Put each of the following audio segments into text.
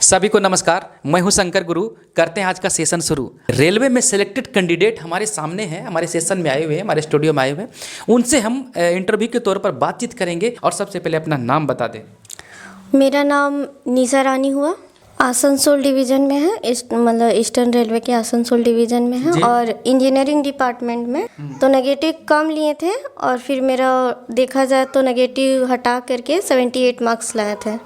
सभी को नमस्कार। मैं हूं शंकर गुरु। करते हैं आज का सेशन शुरू। रेलवे में सिलेक्टेड कैंडिडेट हमारे सामने हैं, हमारे सेशन में आए हुए हैं, हमारे स्टूडियो में आए हुए हैं। उनसे हम इंटरव्यू के तौर पर बातचीत करेंगे। और सबसे पहले अपना नाम बता दें। मेरा नाम निशा रानी हुआ, आसनसोल डिवीज़न में है, मतलब ईस्टर्न रेलवे के आसनसोल डिवीज़न में है और इंजीनियरिंग डिपार्टमेंट में। तो नेगेटिव कम लिए थे और फिर मेरा देखा जाए तो नेगेटिव हटा करके 78 मार्क्स लाए थे।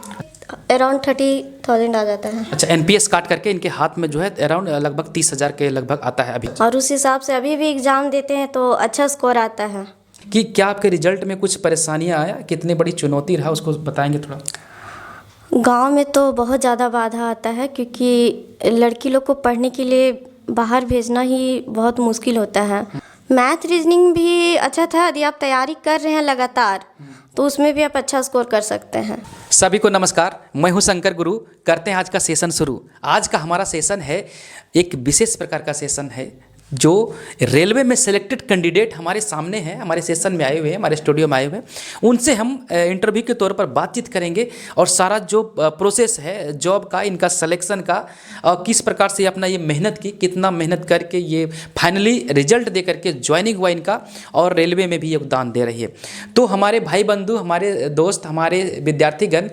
अराउंड 30,000 आ जाता है। अच्छा, एनपीएस काट करके इनके हाथ में जो है अराउंड लगभग 30,000 के लगभग आता है अभी। और उस हिसाब से अभी भी एग्ज़ाम देते हैं तो अच्छा स्कोर आता है। कि क्या आपके रिजल्ट में कुछ परेशानियां आया, कितनी बड़ी चुनौती रहा, उसको बताएंगे थोड़ा। गांव में तो बहुत ज़्यादा बाधा आता है, क्योंकि लड़की लोग को पढ़ने के लिए बाहर भेजना ही बहुत मुश्किल होता है। मैथ रीजनिंग भी अच्छा था। यदि आप तैयारी कर रहे हैं लगातार तो उसमें भी आप अच्छा स्कोर कर सकते हैं। सभी को नमस्कार। मैं हूं शंकर गुरु। करते हैं आज का सेशन शुरू। आज का हमारा सेशन है एक विशेष प्रकार का सेशन है, जो रेलवे में सिलेक्टेड कैंडिडेट हमारे सामने हैं, हमारे सेशन में आए हुए हैं, हमारे स्टूडियो में आए हुए हैं। उनसे हम इंटरव्यू के तौर पर बातचीत करेंगे और सारा जो प्रोसेस है जॉब का, इनका सिलेक्शन का, और किस प्रकार से अपना ये मेहनत की, कितना मेहनत करके ये फाइनली रिजल्ट दे करके ज्वाइनिंग हुआ इनका, और रेलवे में भी योगदान दे रही है। तो हमारे भाई बंधु, हमारे दोस्त, हमारे विद्यार्थीगण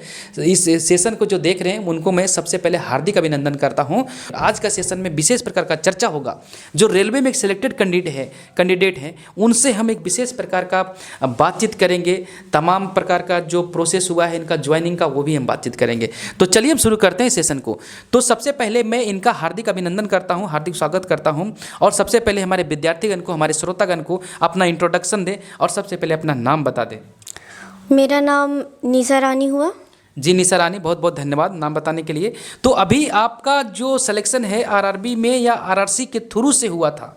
इस सेशन को जो देख रहे हैं उनको मैं सबसे पहले हार्दिक अभिनंदन करता हूँ। आज का सेशन में विशेष प्रकार का चर्चा होगा। जो रेलवे में एक सिलेक्टेड कैंडिडेट हैं उनसे हम एक विशेष प्रकार का बातचीत करेंगे। तमाम प्रकार का जो प्रोसेस हुआ है इनका ज्वाइनिंग का, वो भी हम बातचीत करेंगे। तो चलिए हम शुरू करते हैं सेशन को। तो सबसे पहले मैं इनका हार्दिक अभिनंदन करता हूं, हार्दिक स्वागत करता हूं। और सबसे पहले हमारे विद्यार्थीगण को, हमारे श्रोतागण को अपना इंट्रोडक्शन दें और सबसे पहले अपना नाम बता दें। मेरा नाम निशा रानी हुआ। जी निशा रानी, बहुत बहुत धन्यवाद नाम बताने के लिए। तो अभी आपका जो सिलेक्शन है आरआरबी में या आरआरसी के थ्रू से हुआ था?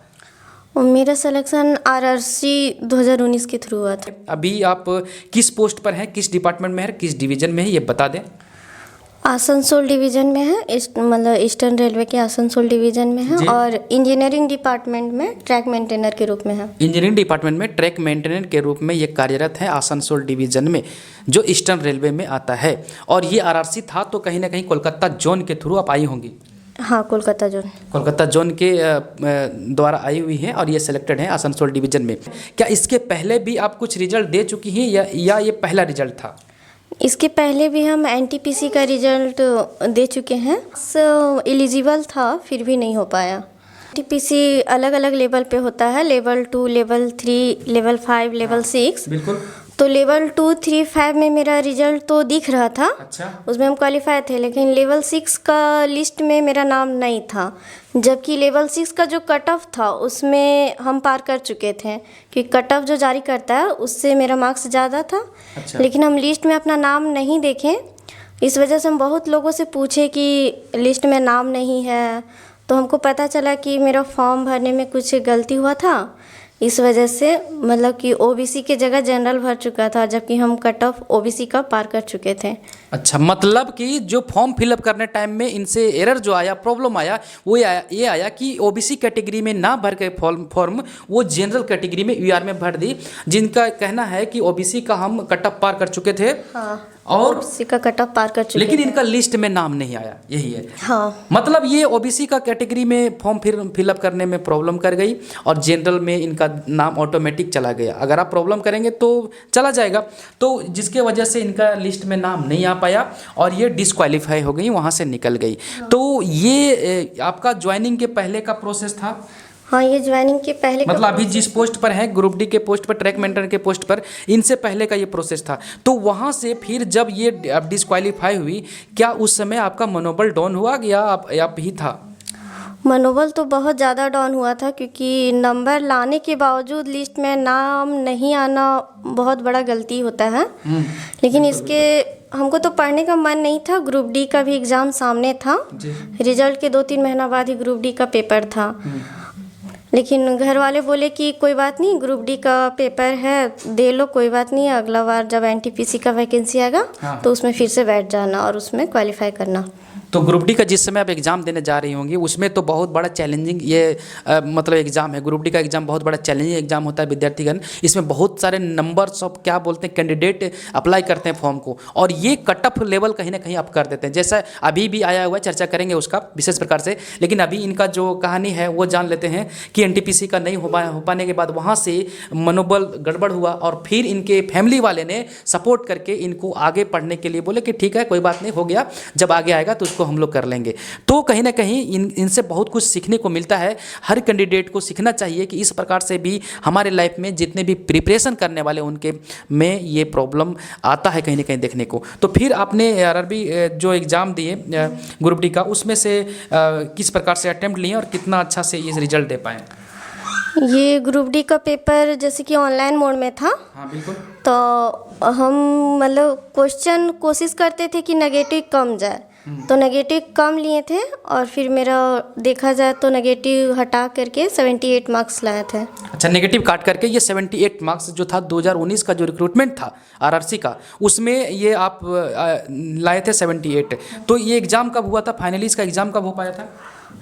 मेरा सिलेक्शन आरआरसी 2019 के थ्रू हुआ था। अभी आप किस पोस्ट पर हैं, किस डिपार्टमेंट में है, किस डिवीजन में है, ये बता दें। आसनसोल डिवीज़न में है, मतलब ईस्टर्न रेलवे के आसनसोल डिवीज़न में है और इंजीनियरिंग डिपार्टमेंट में ट्रैक मेंटेनर के रूप में है। इंजीनियरिंग डिपार्टमेंट में ट्रैक मेंटेनर के रूप में ये कार्यरत है आसनसोल डिवीज़न में, जो ईस्टर्न रेलवे में आता है। और ये आरआरसी था तो कहीं ना कहीं कोलकाता जोन के थ्रू आप आई होंगी। हाँ, कोलकाता जोन के द्वारा आई हुई हैं और ये सिलेक्टेड हैं आसनसोल डिवीज़न में। क्या इसके पहले भी आप कुछ रिजल्ट दे चुकी हैं या ये पहला रिजल्ट था? इसके पहले भी हम एनटीपीसी का रिजल्ट दे चुके हैं। एलिजिबल था, फिर भी नहीं हो पाया। एनटीपीसी अलग अलग लेवल पे होता है, लेवल 2, लेवल 3, लेवल 5, लेवल 6। बिल्कुल। तो लेवल 2, 3, 5 में मेरा रिजल्ट तो दिख रहा था। अच्छा। उसमें हम क्वालिफाई थे, लेकिन लेवल 6 का लिस्ट में मेरा नाम नहीं था। जबकि लेवल 6 का जो कट ऑफ था उसमें हम पार कर चुके थे, क्योंकि कट ऑफ जो जारी करता है उससे मेरा मार्क्स ज़्यादा था। अच्छा। लेकिन हम लिस्ट में अपना नाम नहीं देखे। इस वजह से हम बहुत लोगों से पूछे कि लिस्ट में नाम नहीं है, तो हमको पता चला कि मेरा फॉर्म भरने में कुछ गलती हुआ था। इस वजह से मतलब कि ओबीसी के जगह जनरल भर चुका था, जबकि हम कट ऑफ ओबीसी का पार कर चुके थे। अच्छा, मतलब कि जो फॉर्म फिलअप करने टाइम में इनसे एरर जो आया, प्रॉब्लम आया, वो ये आया कि ओबीसी कैटेगरी में ना भर के फॉर्म वो जनरल कैटेगरी में यूआर में भर दी, जिनका कहना है कि ओबीसी का हम कट ऑफ पार कर चुके थे। हाँ, और ओबीसी का कट ऑफ पार कर चुके लेकिन थे। इनका लिस्ट में नाम नहीं आया, यही है। हाँ, मतलब ये ओबीसी का कैटेगरी में फॉर्म फिलअप करने में प्रॉब्लम कर गई और जनरल में इनका नाम ऑटोमेटिक चला गया। अगर आप प्रॉब्लम करेंगे तो चला जाएगा, तो जिसके वजह से इनका लिस्ट में नाम नहीं आ पाया और ये डिस्क्वालीफाई हो गई, वहाँ से निकल गई। तो ये आपका ज्वाइनिंग के पहले का प्रोसेस था? हाँ, ये ज्वाइनिंग के पहले मतलब अभी जिस पोस्ट पर है, ग्रुप डी के पोस्ट पर, ट्रैक मेंटेनर के पोस्ट पर, इनसे पहले का ये प्रोसेस था। तो वहाँ से फिर जब ये डिस्क्वालीफाई हुई, क्या उस समय आपका मनोबल डाउन हुआ या आप ही था? मनोबल तो बहुत ज़्यादा डाउन हुआ था, क्योंकि नंबर लाने के बावजूद लिस्ट में नाम नहीं आना बहुत बड़ा गलती होता है। लेकिन इसके हमको तो पढ़ने का मन नहीं था। ग्रुप डी का भी एग्ज़ाम सामने था। रिजल्ट के 2-3 महीना बाद ही ग्रुप डी का पेपर था। लेकिन घर वाले बोले कि कोई बात नहीं, ग्रुप डी का पेपर है, दे लो, कोई बात नहीं, अगला बार जब एनटीपीसी का वैकेंसी आएगा तो उसमें फिर से बैठ जाना और उसमें क्वालिफाई करना। तो ग्रुप डी का जिस समय आप एग्ज़ाम देने जा रही होंगी उसमें तो बहुत बड़ा चैलेंजिंग ये मतलब एग्ज़ाम है। ग्रुप डी का एग्ज़ाम बहुत बड़ा चैलेंजिंग एग्ज़ाम होता है विद्यार्थीगण। इसमें बहुत सारे नंबर्स ऑफ क्या बोलते हैं कैंडिडेट अप्लाई करते हैं फॉर्म को, और ये कट ऑफ लेवल कहीं ना कहीं आप कर देते हैं। जैसा अभी भी आया हुआ है, चर्चा करेंगे उसका विशेष प्रकार से, लेकिन अभी इनका जो कहानी है वो जान लेते हैं कि एनटीपीसी का नहीं हो पाने के बाद वहाँ से मनोबल गड़बड़ हुआ और फिर इनके फैमिली वाले ने सपोर्ट करके इनको आगे पढ़ने के लिए बोले कि ठीक है कोई बात नहीं, हो गया, जब आगे आएगा तो उसको हम लोग कर लेंगे। तो कहीं ना कहीं इनसे बहुत कुछ सीखने को मिलता है। हर कैंडिडेट को सीखना चाहिए कि इस प्रकार से भी हमारे लाइफ में जितने भी प्रिपरेशन करने वाले उनके में ये प्रॉब्लम आता है कहीं ना कहीं देखने को। तो फिर आपने आरआरबी जो एग्ज़ाम दिए ग्रुप डी का, उसमें से किस प्रकार से अटेम्प्ट लिए और कितना अच्छा से ये रिजल्ट दे पाए? ये ग्रुप डी का पेपर जैसे कि ऑनलाइन मोड में था। हाँ बिल्कुल। तो हम मतलब क्वेश्चन कोशिश करते थे कि नेगेटिव कम जाए, तो नेगेटिव कम लिए थे और फिर मेरा देखा जाए तो नेगेटिव हटा करके 78 मार्क्स लाए थे। अच्छा, नेगेटिव काट करके ये 78 मार्क्स जो था 2019 का जो रिक्रूटमेंट था आरआरसी का, उसमें ये आप लाए थे 78। तो ये एग्ज़ाम कब हुआ था? फाइनली इसका एग्ज़ाम कब हो पाया था?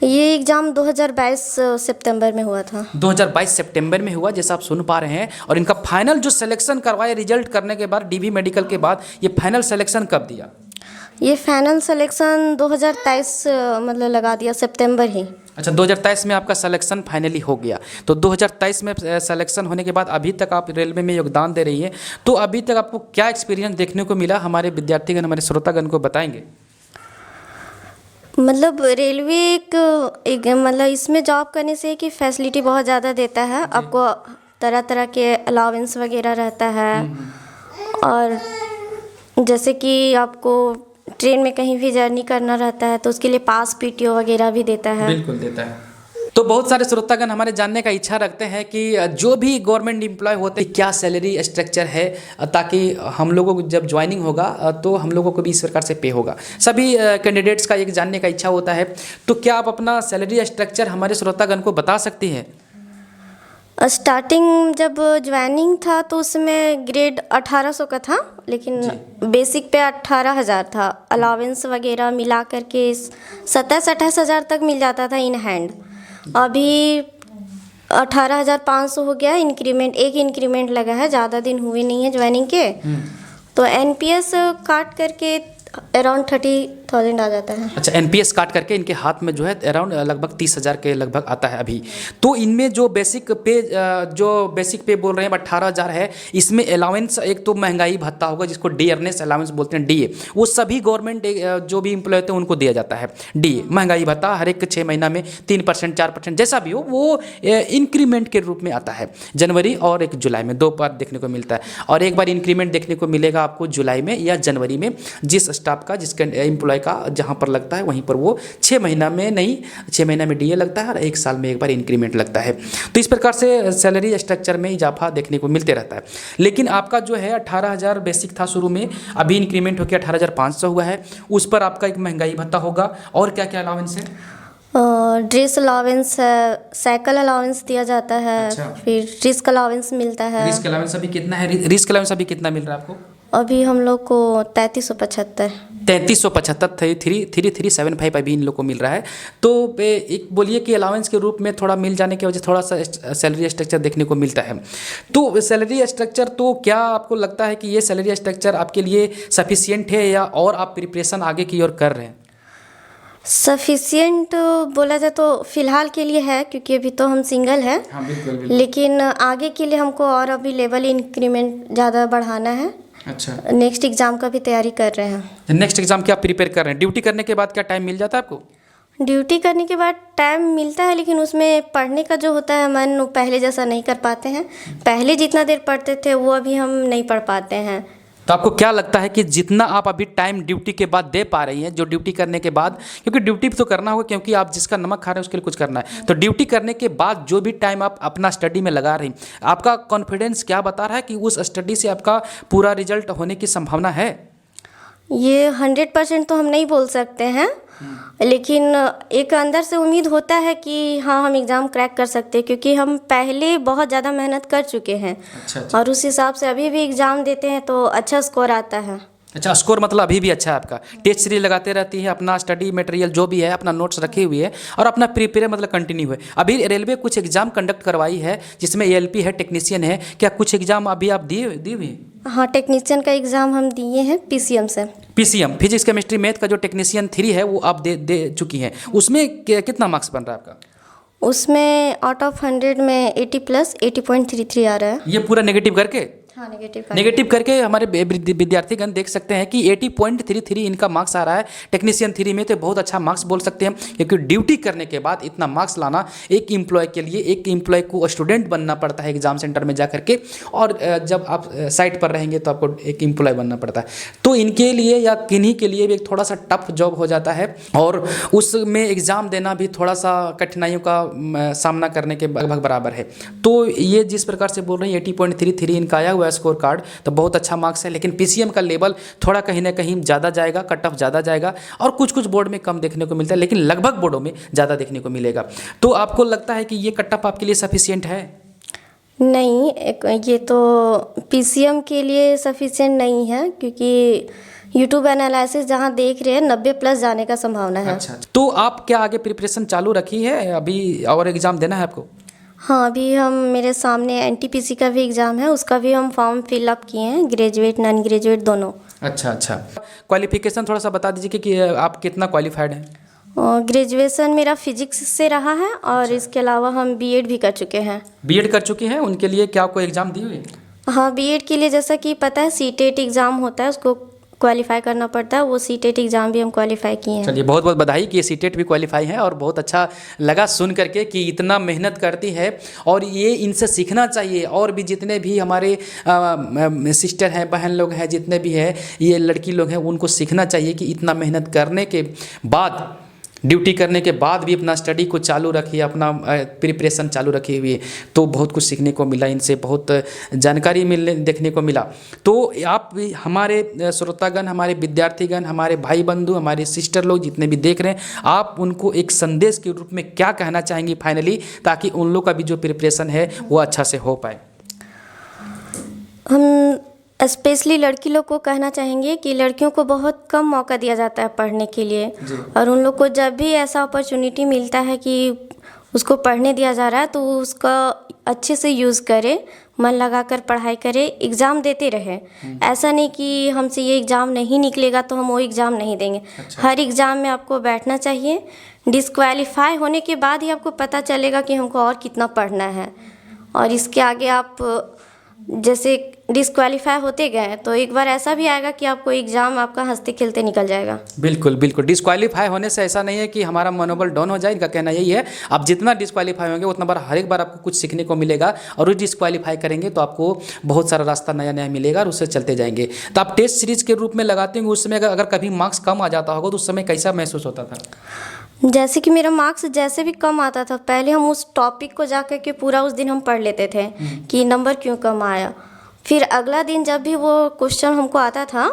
ये एग्ज़ाम 2022 सितंबर में हुआ था। 2022 सितंबर में हुआ, जैसा आप सुन पा रहे हैं। और इनका फाइनल जो सिलेक्शन करवाए रिजल्ट करने के बाद डीवी मेडिकल के बाद, ये फाइनल सिलेक्शन कब दिया? ये फाइनल सिलेक्शन 2023 मतलब लगा दिया सितंबर ही। अच्छा, 2023 में आपका सिलेक्शन फाइनली हो गया। तो 2023 में सिलेक्शन होने के बाद अभी तक आप रेलवे में योगदान दे रही हैं, तो अभी तक आपको क्या एक्सपीरियंस देखने को मिला? हमारे विद्यार्थीगण, हमारे श्रोतागण को बताएंगे। मतलब रेलवे एक मतलब इसमें जॉब करने से कि फैसिलिटी बहुत ज़्यादा देता है आपको, तरह तरह के अलाउंस वगैरह रहता है, और जैसे कि आपको ट्रेन में कहीं भी जर्नी करना रहता है तो उसके लिए पास पीटीओ वगैरह भी देता है। बिल्कुल देता है। तो बहुत सारे श्रोतागण हमारे जानने का इच्छा रखते हैं कि जो भी गवर्नमेंट एम्प्लॉय होते हैं क्या सैलरी स्ट्रक्चर है, ताकि हम लोगों को जब ज्वाइनिंग होगा तो हम लोगों को भी इस प्रकार से पे होगा। सभी कैंडिडेट्स का एक जानने का इच्छा होता है। तो क्या आप अपना सैलरी स्ट्रक्चर हमारे श्रोतागण को बता सकती हैं? स्टार्टिंग जब ज्वाइनिंग था तो उसमें ग्रेड 1800 का था, लेकिन बेसिक पे 18,000 था। अलाउंस वगैरह मिला करके 27-28 हज़ार तक मिल जाता था इन हैंड। अभी 18,500 हो गया। इंक्रीमेंट, एक इंक्रीमेंट लगा है, ज़्यादा दिन हुए नहीं है ज्वाइनिंग के। तो एनपीएस काट करके अराउंड 30,000 आ जाता है। अच्छा, एनपीएस काट करके इनके हाथ में जो है अराउंड लगभग 30,000 के लगभग आता है अभी। तो इनमें जो बेसिक पे बोल रहे हैं 18,000 है, इसमें अलाउंस एक तो महंगाई भत्ता होगा जिसको डियरनेस अलाउंस बोलते हैं, डीए, वो सभी गवर्नमेंट जो भी एम्प्लॉय होते हैं उनको दिया जाता है। डीए महंगाई भत्ता हर एक 6 महीना में 3% 4% जैसा भी हो, वो इंक्रीमेंट के रूप में आता है। जनवरी और एक जुलाई में 2 बार देखने को मिलता है, और एक बार इंक्रीमेंट देखने को मिलेगा आपको जुलाई में या जनवरी में, जिस स्टाफ का, जिसके एम्प्लॉय का जहाँ पर लगता है वहीं पर वो 6 महीना में नहीं, 6 महीना में डीए लगता है और 1 साल में एक बार इंक्रीमेंट लगता है। तो इस प्रकार से सैलरी स्ट्रक्चर में इजाफा देखने को मिलते रहता है। लेकिन आपका जो है 18,000 बेसिक था शुरू में, अभी इंक्रीमेंट होकर 18,500 हुआ है। उस पर आपका एक महंगाई भत्ता होगा। और क्या क्या अलाउंस है? ड्रेस अलाउंस है, साइकिल अलाउंस दिया जाता है। अच्छा। फिर रिस्क अलाउंस मिलता है। रिस्क अलाउंस अभी कितना है? रिस्क अलाउंस अभी कितना मिल रहा है आपको? अभी हम लोग को 3375 3375 अभी इन लोग को मिल रहा है। तो एक बोलिए कि अलाउंस के रूप में थोड़ा मिल जाने की वजह से थोड़ा सा सैलरी स्ट्रक्चर देखने को मिलता है। तो सैलरी स्ट्रक्चर, तो क्या आपको लगता है कि ये सैलरी स्ट्रक्चर आपके लिए सफिशिएंट है या और आप प्रिपरेशन आगे की ओर कर रहे हैं? सफिशिएंट बोला जाए तो फ़िलहाल के लिए है, क्योंकि अभी तो हम सिंगल हैं। हाँ, बिल्कुल। लेकिन आगे के लिए हमको और अभी लेवल इंक्रीमेंट ज़्यादा बढ़ाना है। अच्छा, नेक्स्ट एग्ज़ाम का भी तैयारी कर रहे हैं। नेक्स्ट एग्ज़ाम क्या प्रिपेयर कर रहे हैं? ड्यूटी करने के बाद क्या टाइम मिल जाता है आपको? ड्यूटी करने के बाद टाइम मिलता है, लेकिन उसमें पढ़ने का जो होता है मन, पहले जैसा नहीं कर पाते हैं। पहले जितना देर पढ़ते थे वो अभी हम नहीं पढ़ पाते हैं। तो आपको क्या लगता है कि जितना आप अभी टाइम ड्यूटी के बाद दे पा रही हैं, जो ड्यूटी करने के बाद, क्योंकि ड्यूटी तो करना होगा, क्योंकि आप जिसका नमक खा रहे हैं उसके लिए कुछ करना है, तो ड्यूटी करने के बाद जो भी टाइम आप अपना स्टडी में लगा रही हैं, आपका कॉन्फिडेंस क्या बता रहा है कि उस स्टडी से आपका पूरा रिजल्ट होने की संभावना है? ये 100% तो हम नहीं बोल सकते हैं, लेकिन एक अंदर से उम्मीद होता है कि हाँ हम एग्ज़ाम क्रैक कर सकते हैं, क्योंकि हम पहले बहुत ज़्यादा मेहनत कर चुके हैं। अच्छा। और उस हिसाब से अभी भी एग्ज़ाम देते हैं तो अच्छा स्कोर आता है। अच्छा, स्कोर मतलब अभी भी अच्छा है आपका। टेस्ट सीरीज लगाते रहती है, अपना स्टडी मटेरियल जो भी है अपना नोट्स रखे हुए है और अपना प्रिपेयर मतलब कंटिन्यू है। अभी रेलवे कुछ एग्जाम कंडक्ट करवाई है जिसमें एएलपी है, टेक्नीशियन है, क्या कुछ एग्जाम अभी आप दिए हुए हैं? हाँ, टेक्नीशियन का एग्ज़ाम हम दिए हैं पीसीएम से। पीसीएम फिजिक्स केमिस्ट्री मैथ का जो टेक्नीशियन 3 है वो आप दे चुकी हैं। उसमें कितना मार्क्स बन रहा है आपका? उसमें आउट ऑफ 100 में 80 प्लस 80.33 आ रहा है। ये पूरा नेगेटिव करके? हाँ, नेगेटिव करके हमारे विद्यार्थीगण देख सकते हैं कि 80.33 इनका मार्क्स आ रहा है टेक्नीशियन 3 में। तो बहुत अच्छा मार्क्स बोल सकते हैं, क्योंकि ड्यूटी करने के बाद इतना मार्क्स लाना एक एम्प्लॉय के लिए, एक एम्प्लॉय को स्टूडेंट बनना पड़ता है एग्जाम सेंटर में जा करके, और जब आप साइट पर रहेंगे तो आपको एक एम्प्लॉय बनना पड़ता है। तो इनके लिए या किन्हीं के लिए भी एक थोड़ा सा टफ जॉब हो जाता है, और उसमें एग्ज़ाम देना भी थोड़ा सा कठिनाइयों का सामना करने के लगभग बराबर है। तो ये जिस प्रकार से बोल रहे हैं 80.33 इनका आया हुआ स्कोर कार्ड, तो बहुत अच्छा मार्क्स है। लेकिन पीसीएम का लेवल थोड़ा कहीं ना कहीं ज़्यादा जाएगा, कट ऑफ ज़्यादा जाएगा, और कुछ कुछ बोर्ड में कम देखने को मिलता है, लेकिन लगभग बोर्डों में ज़्यादा देखने को मिलेगा। तो आपको लगता है कि ये कट ऑफ आपके लिए सफिशिएंट है? नहीं, ये तो पीसीएम के लिए सफिशिएंट नहीं है, क्योंकि यूट्यूब एनालिसिस जहाँ देख रहे हैं 90 प्लस जाने का संभावना है। अच्छा, तो आप क्या आगे प्रिपरेशन चालू रखी है अभी, और एग्ज़ाम देना है आपको? हाँ, अभी हम मेरे सामने एनटीपीसी का भी एग्ज़ाम है, उसका भी हम फॉर्म फिलअप किए हैं, ग्रेजुएट नॉन ग्रेजुएट दोनों। अच्छा, क्वालिफिकेशन थोड़ा सा बता दीजिए कि आप कितना क्वालिफाइड हैं? ग्रेजुएशन मेरा फिजिक्स से रहा है, और इसके अलावा हम बीएड भी कर चुके हैं। बीएड कर चुके हैं, उनके लिए क्या कोई एग्ज़ाम दी हुई? हाँ, बीएड के लिए जैसा कि पता है सीटेट एग्ज़ाम होता है, उसको क्वालिफाई करना पड़ता है, वो सीटेट एग्ज़ाम भी हम क्वालिफाई किए हैं। चलिए, बहुत बहुत बधाई कि ये सीटेट भी क्वालिफाई है, और बहुत अच्छा लगा सुन करके कि इतना मेहनत करती है, और ये इनसे सीखना चाहिए। और भी जितने भी हमारे सिस्टर हैं, बहन लोग हैं, जितने भी हैं ये लड़की लोग हैं, उनको सीखना चाहिए कि इतना मेहनत करने के बाद, ड्यूटी करने के बाद भी अपना स्टडी को चालू रखिए, अपना प्रिपरेशन चालू रखी हुई है। तो बहुत कुछ सीखने को मिला, इनसे बहुत जानकारी देखने को मिला। तो आप भी, हमारे श्रोतागण, हमारे विद्यार्थीगण, हमारे भाई बंधु, हमारे सिस्टर लोग जितने भी देख रहे हैं, आप उनको एक संदेश के रूप में क्या कहना चाहेंगी फाइनली, ताकि उन लोग का भी जो प्रिपरेशन है वो अच्छा से हो पाए? हम स्पेशली लड़की लोग को कहना चाहेंगे कि लड़कियों को बहुत कम मौका दिया जाता है पढ़ने के लिए, और उन लोग को जब भी ऐसा अपॉर्चुनिटी मिलता है कि उसको पढ़ने दिया जा रहा है, तो उसका अच्छे से यूज़ करे, मन लगाकर पढ़ाई करे, एग्ज़ाम देते रहे। ऐसा नहीं कि हमसे ये एग्ज़ाम नहीं निकलेगा तो हम वो एग्ज़ाम नहीं देंगे। हर एग्ज़ाम में आपको बैठना चाहिए। डिस्क्वालीफाई होने के बाद ही आपको पता चलेगा कि हमको और कितना पढ़ना है, और इसके आगे आप जैसे डिस्क्वालीफाई होते गए तो एक बार ऐसा भी आएगा कि आपको एग्ज़ाम आपका हंसते खेलते निकल जाएगा। बिल्कुल बिल्कुल, डिस्क्वालीफाई होने से ऐसा नहीं है कि हमारा मनोबल डाउन हो जाए। इनका कहना यही है, आप जितना डिस्क्वालीफाई होंगे उतना बार, हर एक बार आपको कुछ सीखने को मिलेगा, और उस डिस्क्वालीफाई करेंगे तो आपको बहुत सारा रास्ता नया नया मिलेगा, और उससे चलते जाएंगे। तो आप टेस्ट सीरीज के रूप में लगाते होंगे, उस समय अगर कभी मार्क्स कम आ जाता होगा तो उस समय कैसा महसूस होता था? जैसे कि मेरा मार्क्स जैसे भी कम आता था, पहले हम उस टॉपिक को जा कर के पूरा उस दिन हम पढ़ लेते थे कि नंबर क्यों कम आया। फिर अगला दिन जब भी वो क्वेश्चन हमको आता था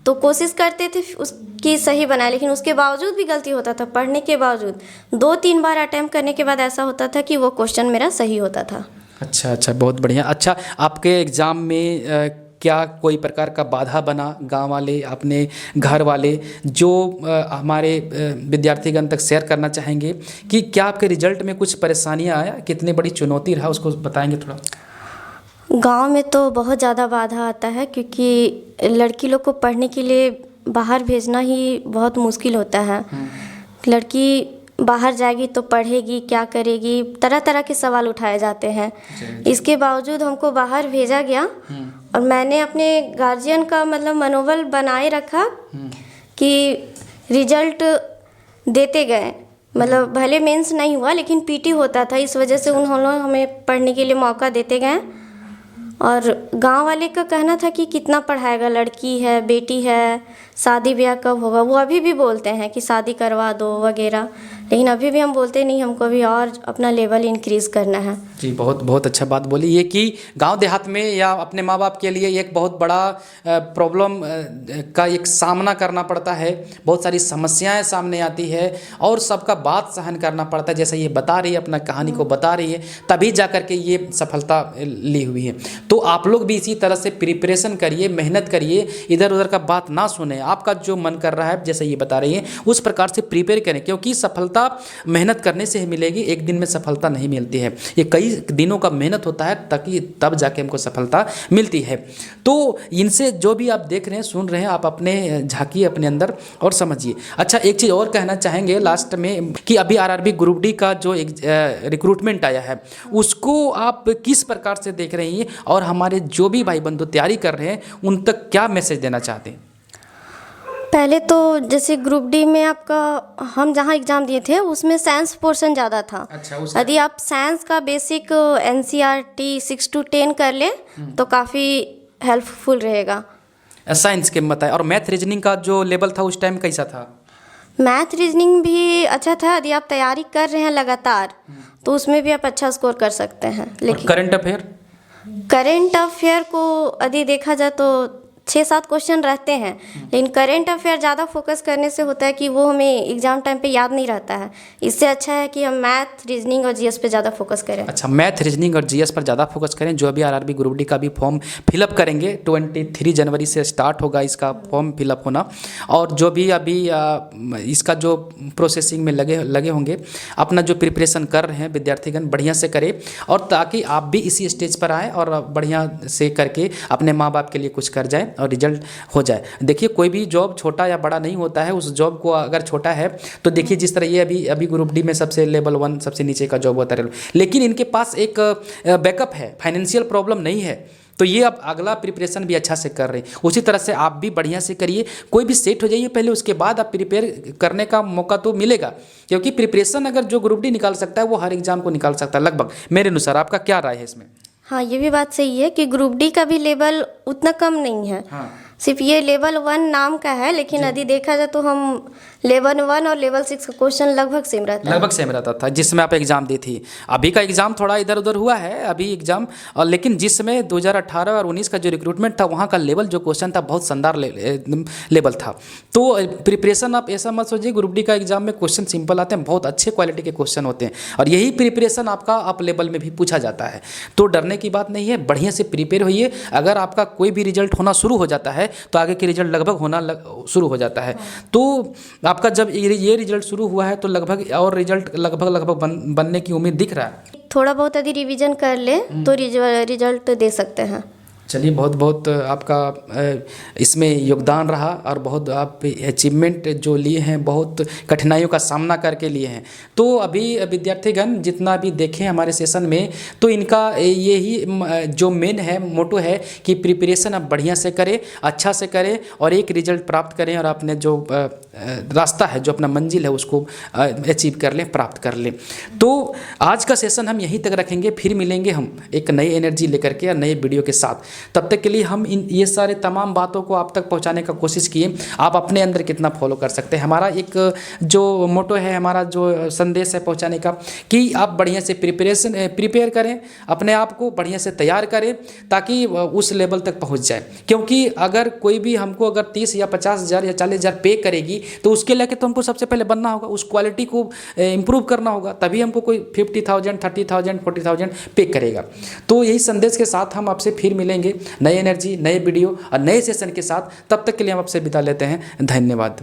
तो कोशिश करते थे उसकी सही बनाए, लेकिन उसके बावजूद भी गलती होता था। पढ़ने के बावजूद 2-3 बार अटैम्प्ट करने के बाद ऐसा होता था कि वो क्वेश्चन मेरा सही होता था। अच्छा, बहुत बढ़िया। अच्छा, आपके एग्ज़ाम में क्या कोई प्रकार का बाधा बना? गांव वाले, अपने घर वाले, जो हमारे विद्यार्थीगण तक शेयर करना चाहेंगे कि क्या आपके रिजल्ट में कुछ परेशानियां आया, कितनी बड़ी चुनौती रहा, उसको बताएंगे थोड़ा? गांव में तो बहुत ज़्यादा बाधा आता है, क्योंकि लड़की लोग को पढ़ने के लिए बाहर भेजना ही बहुत मुश्किल होता है। लड़की बाहर जाएगी तो पढ़ेगी क्या करेगी, तरह तरह के सवाल उठाए जाते हैं। इसके बावजूद हमको बाहर भेजा गया, और मैंने अपने गार्जियन का मतलब मनोबल बनाए रखा कि रिजल्ट देते गए। मतलब भले मेंस नहीं हुआ, लेकिन पीटी होता था, इस वजह से उन्होंने हमें पढ़ने के लिए मौका देते गए। और गांव वाले का कहना था कि कितना पढ़ाएगा, लड़की है, बेटी है, शादी ब्याह कब होगा, वो अभी भी बोलते हैं कि शादी करवा दो वगैरह, लेकिन अभी भी हम बोलते नहीं, हमको भी और अपना लेवल इंक्रीज़ करना है। जी, बहुत बहुत अच्छा बात बोली ये कि गांव देहात में या अपने माँ बाप के लिए एक बहुत बड़ा प्रॉब्लम का एक सामना करना पड़ता है, बहुत सारी समस्याएं सामने आती है और सबका बात सहन करना पड़ता है। जैसे ये बता रही है, अपना कहानी को बता रही है, तभी जा कर के ये सफलता ली हुई है। तो आप लोग भी इसी तरह से प्रिपरेशन करिए, मेहनत करिए, इधर उधर का बात ना सुने, आपका जो मन कर रहा है जैसे ये बता रही है उस प्रकार से प्रिपेयर करें, क्योंकि सफलता मेहनत करने से ही मिलेगी, एक दिन में सफलता नहीं मिलती है, ये कई दिनों का मेहनत होता है ताकि तब जाके हमको सफलता मिलती है। तो इनसे जो भी आप देख रहे हैं, सुन रहे हैं, आप अपने झांकिए अपने अंदर और समझिए। अच्छा, एक चीज़ और कहना चाहेंगे लास्ट में कि अभी आरआरबी ग्रुप डी का जो एक रिक्रूटमेंट आया है उसको आप किस प्रकार से देख रही हैं और हमारे जो भी भाई बंधु तैयारी कर रहे हैं उन तक क्या मैसेज देना चाहते हैं? पहले तो जैसे ग्रुप डी में आपका, हम जहाँ एग्ज़ाम दिए थे उसमें साइंस पोर्शन ज़्यादा था। अच्छा, यदि आप साइंस का बेसिक NCERT 6 to 10 कर लें तो काफ़ी हेल्पफुल रहेगा। साइंस के बताए। और मैथ रीजनिंग का जो लेवल था उस टाइम कैसा था? मैथ रीजनिंग भी अच्छा था। यदि आप तैयारी कर रहे हैं लगातार तो उसमें भी आप अच्छा स्कोर कर सकते हैं। लेकिन करंट अफेयर को यदि देखा जाए तो 6-7 क्वेश्चन रहते हैं, लेकिन करंट अफेयर ज़्यादा फोकस करने से होता है कि वो हमें एग्जाम टाइम पे याद नहीं रहता है। इससे अच्छा है कि हम मैथ रीजनिंग और जीएस पे ज़्यादा फोकस करें। अच्छा, मैथ रीजनिंग और जीएस पर ज़्यादा फोकस करें। जो अभी आरआरबी ग्रुप डी का भी फॉर्म फिलअप करेंगे, 23 जनवरी से स्टार्ट होगा इसका फॉर्म फिलअप होना, और जो भी अभी इसका जो प्रोसेसिंग में लगे होंगे, अपना जो प्रिपरेशन कर रहे हैं विद्यार्थीगण बढ़िया से करें, और ताकि आप भी इसी स्टेज पर आएँ और बढ़िया से करके अपने माँ बाप के लिए कुछ कर जाएँ और रिजल्ट हो जाए। देखिए, कोई भी जॉब छोटा या बड़ा नहीं होता है, उस जॉब को अगर छोटा है तो देखिए जिस तरह ये अभी ग्रुप डी में सबसे लेवल 1 सबसे नीचे का जॉब होता है, लेकिन इनके पास एक बैकअप है, फाइनेंशियल प्रॉब्लम नहीं है, तो ये अब अगला प्रिपरेशन भी अच्छा से कर रहे हैं। उसी तरह से आप भी बढ़िया से करिए, कोई भी सेट हो जाइए पहले, उसके बाद आप प्रिपेयर करने का मौका तो मिलेगा, क्योंकि प्रिपरेशन अगर जो ग्रुप डी निकाल सकता है वो हर एग्जाम को निकाल सकता है लगभग, मेरे अनुसार। आपका क्या राय है इसमें? हाँ, ये भी बात सही है कि ग्रुप डी का भी लेवल उतना कम नहीं है। हाँ। सिर्फ ये लेवल 1 नाम का है, लेकिन यदि देखा जाए तो हम लेवल 1 और लेवल 6 का क्वेश्चन लगभग सेम रहता था जिसमें आप एग्ज़ाम दी थी। अभी का एग्ज़ाम थोड़ा इधर उधर हुआ है अभी एग्ज़ाम, और लेकिन जिसमें 2018 और 19 का जो रिक्रूटमेंट था वहाँ का लेवल जो क्वेश्चन था बहुत शानदार लेवल था। तो प्रिपरेशन आप ऐसा मत सोचिए, ग्रुप डी का एग्ज़ाम में क्वेश्चन सिंपल आते हैं, बहुत अच्छे क्वालिटी के क्वेश्चन होते हैं, और यही प्रिपरेशन आपका अप लेवल में भी पूछा जाता है। तो डरने की बात नहीं है, बढ़िया से प्रिपेयर होइए। अगर आपका कोई भी रिजल्ट होना शुरू हो जाता है तो आगे के रिजल्ट लगभग होना शुरू हो जाता है। तो आपका जब ये रिजल्ट शुरू हुआ है तो लगभग और रिजल्ट लगभग बनने की उम्मीद दिख रहा है। थोड़ा बहुत यदि रिवीजन कर ले तो रिजल्ट दे सकते हैं। चलिए, बहुत बहुत आपका इसमें योगदान रहा, और बहुत आप अचीवमेंट जो लिए हैं, बहुत कठिनाइयों का सामना करके लिए हैं। तो अभी विद्यार्थीगण जितना भी देखें हमारे सेशन में, तो इनका यही जो मेन है, मोटो है कि प्रिपरेशन आप बढ़िया से करें, अच्छा से करें और एक रिजल्ट प्राप्त करें, और अपने जो रास्ता है, जो अपना मंजिल है, उसको अचीव कर लें, प्राप्त कर लें। तो आज का सेशन हम यहीं तक रखेंगे, फिर मिलेंगे हम एक नई एनर्जी लेकर के या नए वीडियो के साथ। तब तक के लिए हम ये सारे तमाम बातों को आप तक पहुंचाने का कोशिश किए। आप अपने अंदर कितना फॉलो कर सकते हैं, हमारा एक जो मोटो है, हमारा जो संदेश है पहुंचाने का, कि आप बढ़िया से प्रिपेयर करें, अपने आप को बढ़िया से तैयार करें ताकि उस लेवल तक पहुंच जाए। क्योंकि अगर कोई भी हमको अगर 30 या 50,000 या 40,000 पे करेगी तो उसके लेके तो हमको सबसे पहले बनना होगा, उस क्वालिटी को इम्प्रूव करना होगा, तभी हमको कोई 50,000, 30,000, 40,000 पे करेगा। तो यही संदेश के साथ हम आपसे फिर मिलेंगे नई एनर्जी, नए वीडियो और नए सेशन के साथ। तब तक के लिए हम आपसे विदा लेते हैं। धन्यवाद।